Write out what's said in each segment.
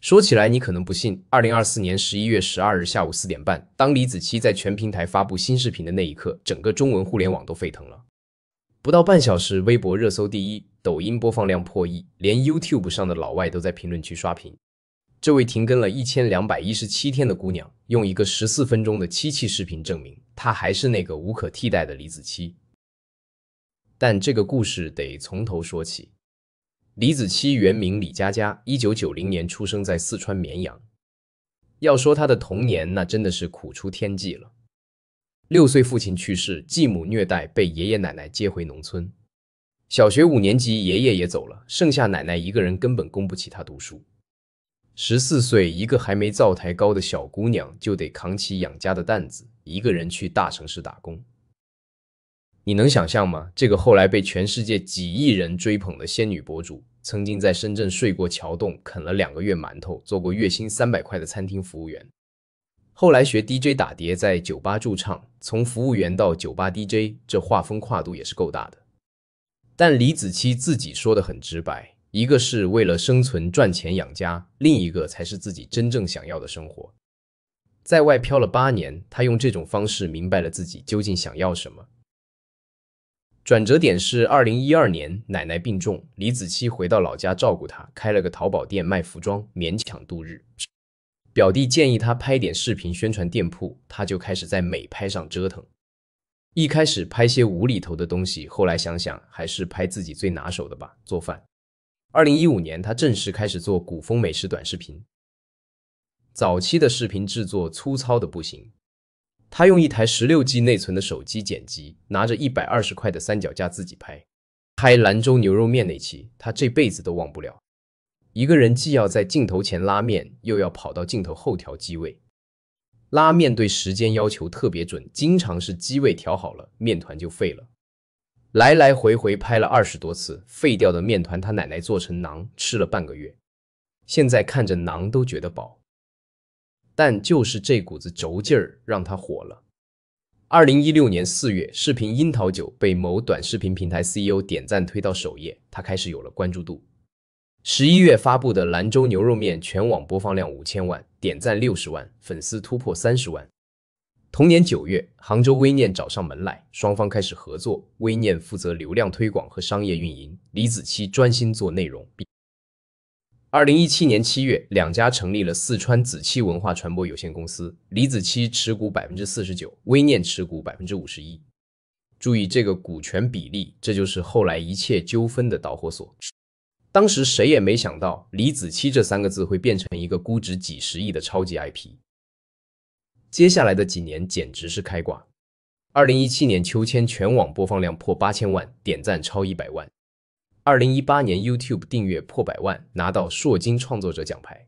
說起來你可能不信，2024年11月12日下午4點半，當李子柒在全平台發布新視頻的那一刻，整個中文互聯網都沸騰了。不到半小時，微博熱搜第一，抖音播放量破億，連 YouTube 上的老外都在評論區刷屏。這位停更了1217天的姑娘，用一個14分鐘的七氣視頻證明，她還是那個無可替代的李子柒。但這個故事得從頭說起。李子柒原名李佳佳，1990年出生在四川綿陽。要說她的童年，那真的是苦出天際了。6歲父親去世，繼母虐待，被爺爺奶奶接回農村。小學5年級，爺爺也走了，剩下奶奶一個人，根本供不起她讀書。14歲，一個還沒灶台高的小姑娘就得扛起養家的擔子，一個人去大城市打工。你能想象嗎？這個後來被全世界幾億人追捧的仙女博主，曾經在深圳睡過橋洞，啃了2個月饅頭，做過月薪300塊的餐廳服務員。後來學 DJ 打碟，在酒吧駐唱，從服務員到酒吧 DJ， 這畫風跨度也是夠大的。但李子柒自己說得很直白。一個是為了生存賺錢養家，另一個才是自己真正想要的生活。在外漂了8年，他用這種方式明白了自己究竟想要什麼。轉折點是2012年，奶奶病重，李子柒回到老家照顧她，開了個淘寶店賣服裝，勉強度日。表弟建議他拍點視頻宣傳店鋪，他就開始在美拍上折騰。一開始拍些無厘頭的東西，後來想想還是拍自己最拿手的吧，做飯。2015年，他正式開始做古風美食短視頻。早期的視頻制作粗糙的不行，他用一台16G 內存的手機剪輯，拿着120塊的三腳架自己拍。拍蘭州牛肉麵那期，他這輩子都忘不了。一個人既要在鏡頭前拉麵，又要跑到鏡頭後調機位。拉麵對時間要求特別準，經常是機位調好了，麵團就廢了。來來回回拍了20多次，廢掉的麵團他奶奶做成馕，吃了半個月。現在看着馕都覺得飽。但就是這股子軸勁兒讓他火了。2016年4月，視頻櫻桃酒被某短視頻平台 CEO 點讚推到首頁，他開始有了關注度。11月發布的蘭州牛肉麵全網播放量5000萬，點讚60萬，粉絲突破30萬。同年9月，杭州微念找上門來，雙方開始合作。微念負責流量推廣和商業運營，李子柒專心做內容。2017年7月，兩家成立了四川子柒文化傳播有限公司，李子柒持股49%，微念持股51%。注意這個股權比例，這就是後來一切糾紛的導火索。當時誰也沒想到，李子柒這3個字會變成一個估值幾十億的超級 IP。接下來的幾年簡直是開掛。2017年秋千全網播放量破8000萬，點讚超100萬。2018年 YouTube 訂閱破100萬，拿到碩金創作者獎牌。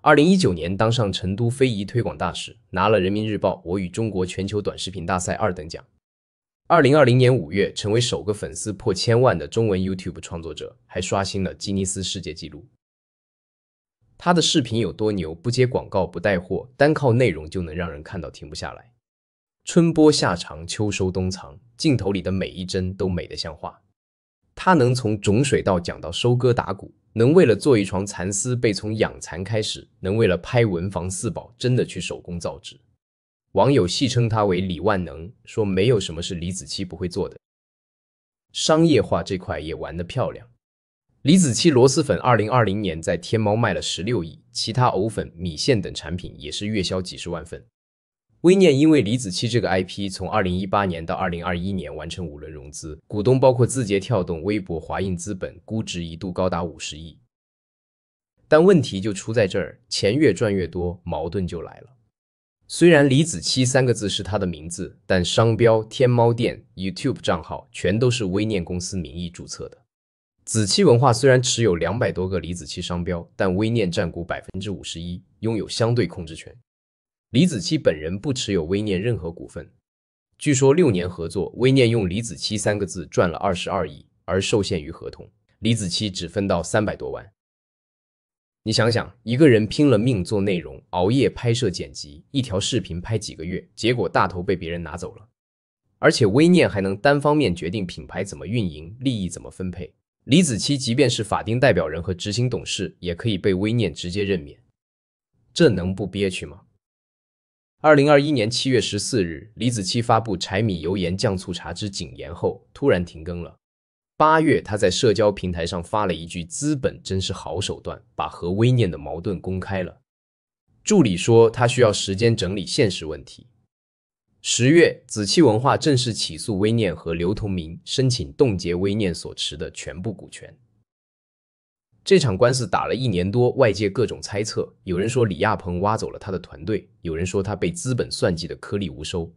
2019年當上成都非遺推廣大使，拿了人民日報我與中國全球短視頻大賽2等獎。2020年5月，成為首個粉絲破1000萬的中文 YouTube 創作者，還刷新了吉尼斯世界紀錄。他的視頻有多牛？不接廣告，不帶貨，單靠內容就能讓人看到停不下來。春播夏長，秋收冬藏，鏡頭裡的每一幀都美得像畫。他能從種水稻講到收割打穀，能為了做一床蠶絲被從養蠶開始，能為了拍文房四寶真的去手工造紙。網友戲稱他為李萬能，說沒有什麼是李子柒不會做的。商業化這塊也玩得漂亮。李子柒螺螄粉2020年在天貓賣了16億，其他藕粉、米線等產品也是月銷幾十萬份。微念因為李子柒這個 IP， 從2018年到2021年完成5輪融資，股東包括字節跳動、微博、華映資本，估值一度高達50億。但問題就出在這兒，錢越賺越多，矛盾就來了。雖然李子柒3個字是他的名字，但商標、天貓店、YouTube 賬號全都是微念公司名義註冊的。子柒文化雖然持有200多個李子柒商標，但微念佔股51%，擁有相對控制權。李子柒本人不持有微念任何股份。據說6年合作，微念用李子柒3個字賺了22億，而受限於合同，李子柒只分到300多萬。你想想，一個人拼了命做內容，熬夜拍攝剪輯，一條視頻拍幾個月，結果大頭被別人拿走了。而且微念還能單方面決定品牌怎麼運營，利益怎麼分配。李子柒即便是法定代表人和執行董事，也可以被微念直接任免，這能不憋屈嗎？2021年7月14日，李子柒發布柴米油鹽醬醋茶之謹言後，突然停更了。8月，他在社交平台上發了一句：“資本真是好手段”，把和微念的矛盾公開了。助理說他需要時間整理現實問題。10月，子柒文化正式起訴微念和劉同明，申請凍結微念所持的全部股權。這場官司打了1年多，外界各種猜測，有人說李亞鵬挖走了他的團隊，有人說他被資本算計的顆粒無收。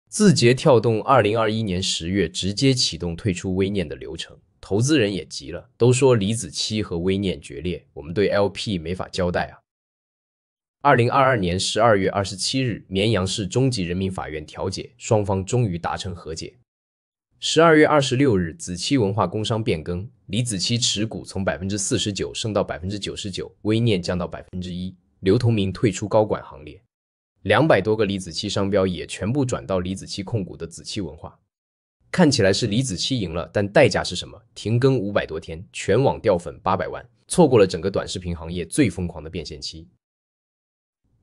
字節跳動2021年10月直接啟動退出微念的流程，投資人也急了，都說李子柒和微念決裂，我們對 LP 沒法交代啊。2022年12月27日，綿陽市中級人民法院調解，雙方終於達成和解。12月26日，子柒文化工商變更，李子柒持股從 49% 升到 99%， 微念降到 1%， 劉同明退出高管行列。200多個李子柒商標也全部轉到李子柒控股的子柒文化。看起來是李子柒贏了，但代價是什麼？停更500多天，全網掉粉800萬，錯過了整個短視頻行業最瘋狂的變現期。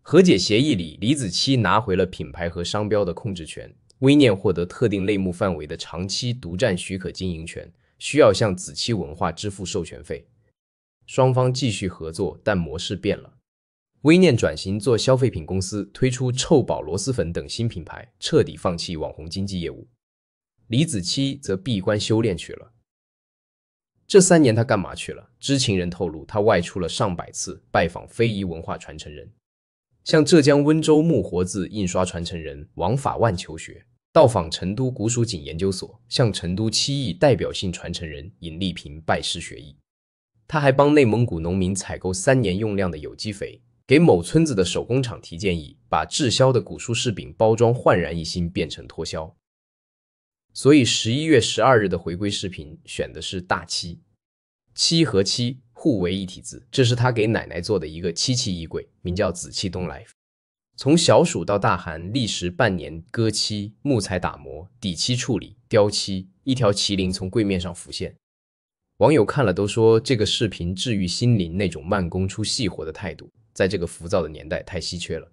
和解協議裡，李子柒拿回了品牌和商標的控制權，微念獲得特定類目範圍的長期獨佔許可經營權，需要向子柒文化支付授權費。雙方繼續合作，但模式變了。微念轉型做消費品公司，推出臭寶螺螄粉等新品牌，徹底放棄網紅經濟業務。李子柒則閉關修煉去了。這3年他幹嘛去了？知情人透露，他外出了上百次，拜訪非遺文化傳承人。向浙江溫州木活字印刷傳承人王法萬求學，到訪成都古蜀錦研究所，向成都漆藝代表性傳承人尹麗萍拜師學藝。他還幫內蒙古農民採購3年用量的有機肥，給某村子的手工廠提建議，把滯銷的古書柿餅包裝煥然一新，變成脫銷。所以11月12日的回歸視頻選的是大漆，漆和漆互為一體字，這是他給奶奶做的一個漆器衣櫃，名叫紫氣東來。從小暑到大寒，歷時半年，割漆、木材打磨、底漆處理、雕漆，一條麒麟從櫃面上浮現。網友看了都說，這個視頻治癒心靈，那種慢工出細活的態度，在這個浮躁的年代太稀缺了。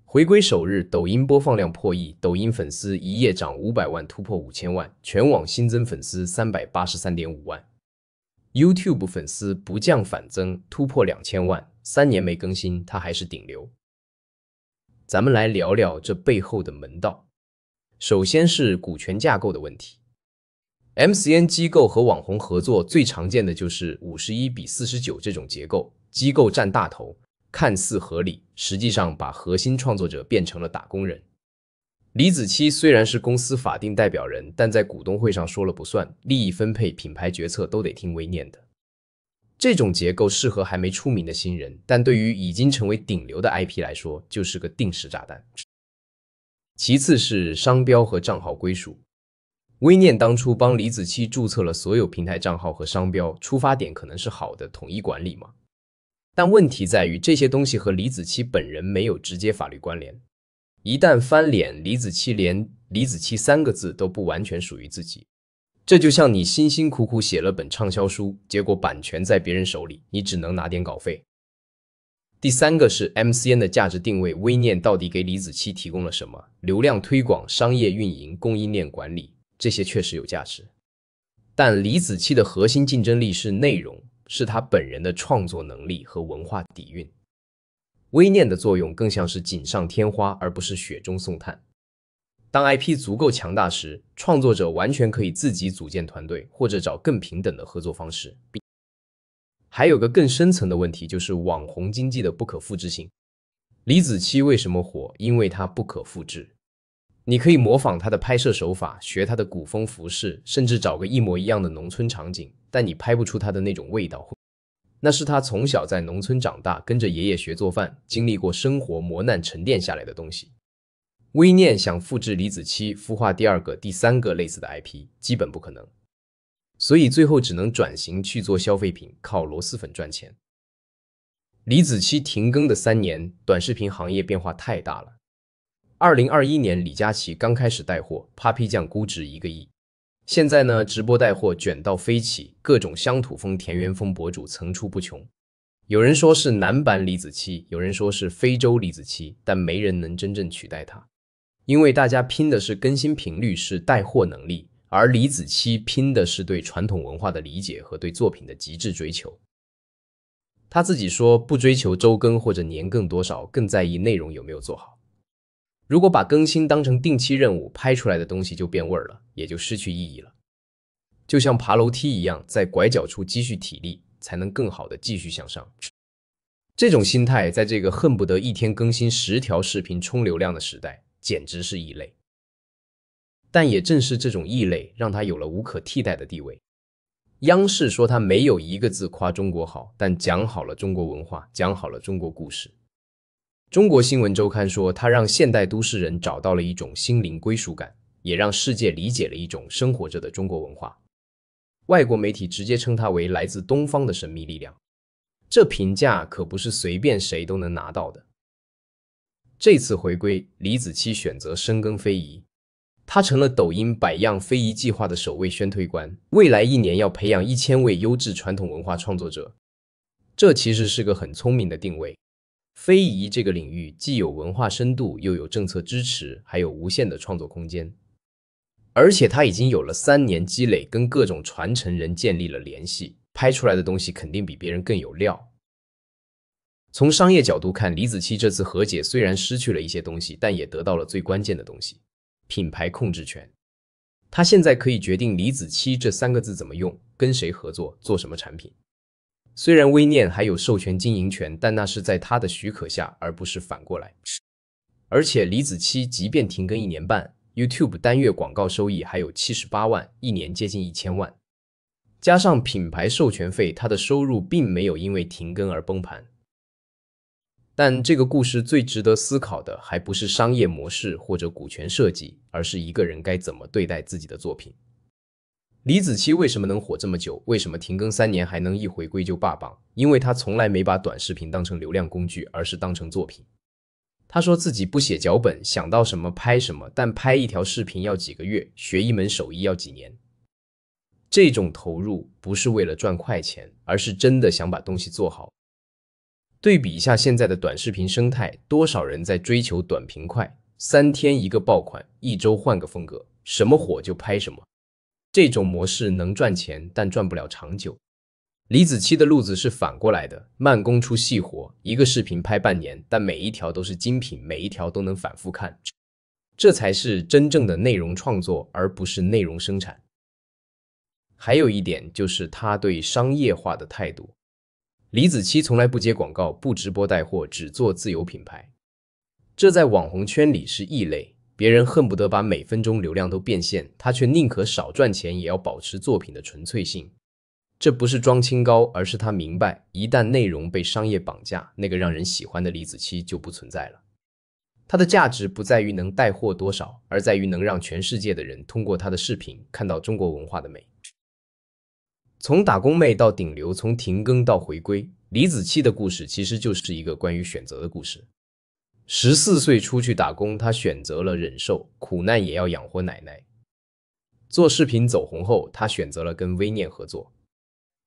回歸首日，抖音播放量破億，抖音粉絲一夜漲500萬，突破5000萬，全網新增粉絲383.5萬。YouTube 粉絲不降反增，突破2000萬，3年沒更新，他還是頂流。咱們來聊聊這背後的門道。首先是股權架構的問題。MCN 機構和網紅合作最常見的就是51:49這種結構，機構占大頭，看似合理，實際上把核心創作者變成了打工人。李子柒雖然是公司法定代表人，但在股東會上說了不算，利益分配、品牌決策都得聽微念的。這種結構適合還沒出名的新人，但對於已經成為頂流的 IP 來說，就是個定時炸彈。其次是商標和賬號歸屬。微念當初幫李子柒註冊了所有平台賬號和商標，出發點可能是好的，統一管理嘛。但問題在於這些東西和李子柒本人沒有直接法律關聯。一旦翻臉，李子柒連李子柒3個字都不完全屬於自己。這就像你辛辛苦苦寫了本暢銷書，結果版權在別人手裡，你只能拿點稿費。第3個是 MCN 的價值定位，微念到底給李子柒提供了什麼？流量推廣、商業運營、供應鏈管理，這些確實有價值。但李子柒的核心競爭力是內容，是他本人的創作能力和文化底蘊。微念的作用更像是錦上添花，而不是雪中送炭。當 IP 足夠強大時，創作者完全可以自己組建團隊，或者找更平等的合作方式。還有個更深層的問題，就是網紅經濟的不可複製性。李子柒為什麼火？因為它不可複製。你可以模仿他的拍攝手法，學他的古風服飾，甚至找個一模一樣的農村場景，但你拍不出他的那種味道。那是他從小在農村長大，跟着爺爺學做飯，經歷過生活磨難沉澱下來的東西。微念想複製李子柒，孵化第2個、第3個類似的 IP， 基本不可能。所以最後只能轉型去做消費品，靠螺螄粉賺錢。李子柒停更的3年，短視頻行業變化太大了。2021年李佳琦剛開始帶貨，Papi 醬估值1個億。現在呢，直播帶貨捲到飛起，各種鄉土風、田園風博主層出不窮。有人說是男版李子柒，有人說是非洲李子柒，但沒人能真正取代他，因為大家拼的是更新頻率，是帶貨能力，而李子柒拼的是對傳統文化的理解和对作品的極致追求。他自己說，不追求週更或者年更多少，更在意內容有沒有做好。如果把更新当成定期任務，拍出來的東西就变味了，也就失去意義了。就像爬樓梯一樣，在拐角處積蓄體力，才能更好的繼續向上。這種心態在這個恨不得一天更新10條視頻衝流量的時代，簡直是異類。但也正是這種異類，讓他有了無可替代的地位。央視說他沒有一個字誇中國好，但講好了中國文化，講好了中國故事。中國新聞週刊說，他讓現代都市人找到了一種心靈歸屬感，也讓世界理解了一種生活着的中國文化。外國媒體直接稱他為來自東方的神秘力量，這評價可不是隨便誰都能拿到的。這次回歸，李子柒選擇深耕非遺，他成了抖音百樣非遺計劃的首位宣推官，未來1年要培養1000位優質傳統文化創作者。這其實是個很聰明的定位。非遺這個領域既有文化深度，又有政策支持，還有無限的創作空間。而且他已經有了3年積累，跟各種傳承人建立了聯繫，拍出來的東西肯定比別人更有料。從商業角度看，李子柒這次和解雖然失去了一些東西，但也得到了最關鍵的東西——品牌控制權。他現在可以決定李子柒這3個字怎麼用，跟誰合作，做什麼產品。雖然微念還有授權經營權，但那是在他的許可下，而不是反過來。而且李子柒即便停更1年半， YouTube 單月廣告收益還有78萬，一年接近1000萬。加上品牌授權費，他的收入並沒有因為停更而崩盤。但這個故事最值得思考的，還不是商業模式或者股權設計，而是一個人該怎麼對待自己的作品。李子柒為什麼能火這麼久？為什麼停更3年還能一回歸就霸榜？因為他從來沒把短視頻當成流量工具，而是當成作品。他說自己不寫腳本，想到什麼拍什麼，但拍一條視頻要幾個月，學一門手藝要幾年。這種投入不是為了賺快錢，而是真的想把東西做好。對比一下現在的短視頻生態，多少人在追求短平快，3天一個爆款，1周換個風格，什麼火就拍什麼。這種模式能賺錢，但賺不了長久。李子柒的路子是反過來的，慢工出細活，一個視頻拍半年，但每一條都是精品，每一條都能反覆看。這才是真正的內容創作，而不是內容生產。還有一點就是他對商業化的態度。李子柒從來不接廣告，不直播帶貨，只做自有品牌。這在網紅圈裡是異類。別人恨不得把每分鐘流量都變現，他卻寧可少賺錢也要保持作品的純粹性。這不是裝清高，而是他明白，一旦內容被商業綁架，那個讓人喜歡的李子柒就不存在了。他的價值不在於能帶貨多少，而在於能讓全世界的人通過他的視頻看到中國文化的美。從打工妹到頂流，從停更到回歸，李子柒的故事其實就是一個關於選擇的故事。14歲出去打工，他選擇了忍受苦難也要養活奶奶。做視頻走紅後，他選擇了跟微念合作。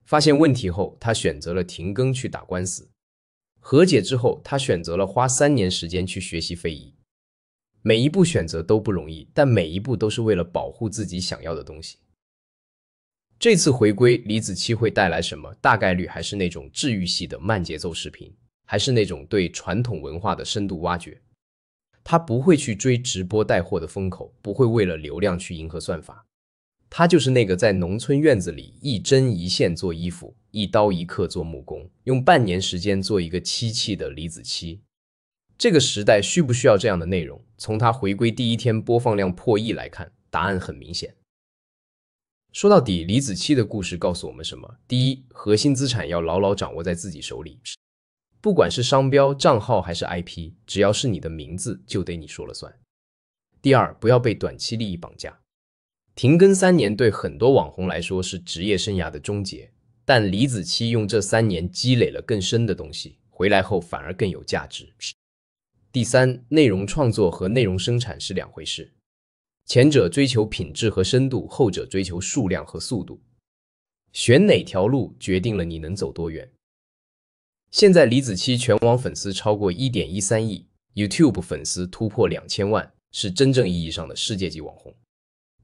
發現問題後，他選擇了停更去打官司。和解之後，他選擇了花3年時間去學習非遺。每一步選擇都不容易，但每一步都是為了保護自己想要的東西。這次回歸，李子柒會帶來什麼？大概率還是那種治癒系的慢節奏視頻。還是那種對傳統文化的深度挖掘。他不會去追直播帶貨的風口，不會為了流量去迎合算法。他就是那個在農村院子裡一針一線做衣服，一刀一刻做木工，用半年時間做一個漆器的李子柒。這個時代需不需要這樣的內容？從他回歸第1天播放量破億來看，答案很明顯。說到底，李子柒的故事告訴我們什麼？第一，核心資產要牢牢掌握在自己手裡。不管是商標、賬號還是 IP， 只要是你的名字，就得你說了算。第二，不要被短期利益綁架。停更3年對很多網紅來說是職業生涯的終結，但李子柒用這3年積累了更深的東西，回來後反而更有價值。第三，內容創作和內容生產是2回事。前者追求品質和深度，後者追求數量和速度。選哪條路決定了你能走多遠。現在李子柒全網粉絲超過 1.13 億 ，YouTube 粉絲突破2000萬，是真正意義上的世界級網紅。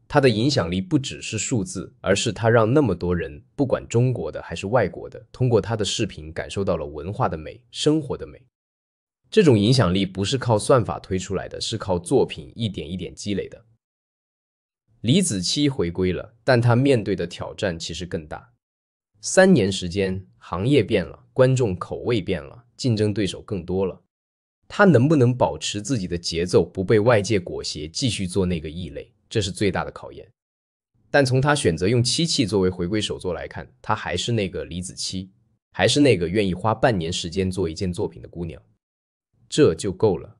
他的影響力不只是數字，而是他讓那麼多人，不管中國的還是外國的，通過他的視頻感受到了文化的美、生活的美。這種影響力不是靠算法推出來的，是靠作品一點一點積累的。李子柒回歸了，但他面對的挑戰其實更大。3年時間，行業變了，觀眾口味變了，競爭對手更多了。他能不能保持自己的節奏，不被外界裹挾，繼續做那個異類，這是最大的考驗。但從他選擇用漆器作為回歸首作來看，他還是那個李子柒，還是那個願意花半年時間做一件作品的姑娘，這就夠了。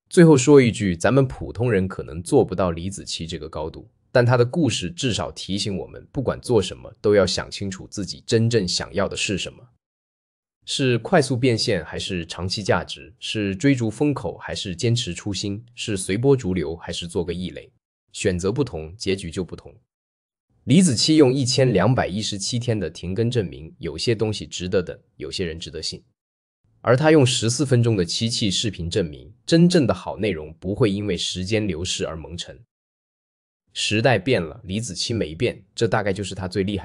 最後說一句，咱們普通人可能做不到李子柒這個高度，但他的故事至少提醒我們，不管做什麼，都要想清楚自己真正想要的是什麼。是快速變現還是長期價值？是追逐風口還是堅持初心？是隨波逐流還是做個異類？選擇不同，結局就不同。李子柒用1217天的停更證明，有些東西值得等，有些人值得信。而他用14分鐘的漆器視頻證明，真正的好內容不會因為時間流逝而蒙塵。時代變了，李子柒沒變，這大概就是他最厲害的。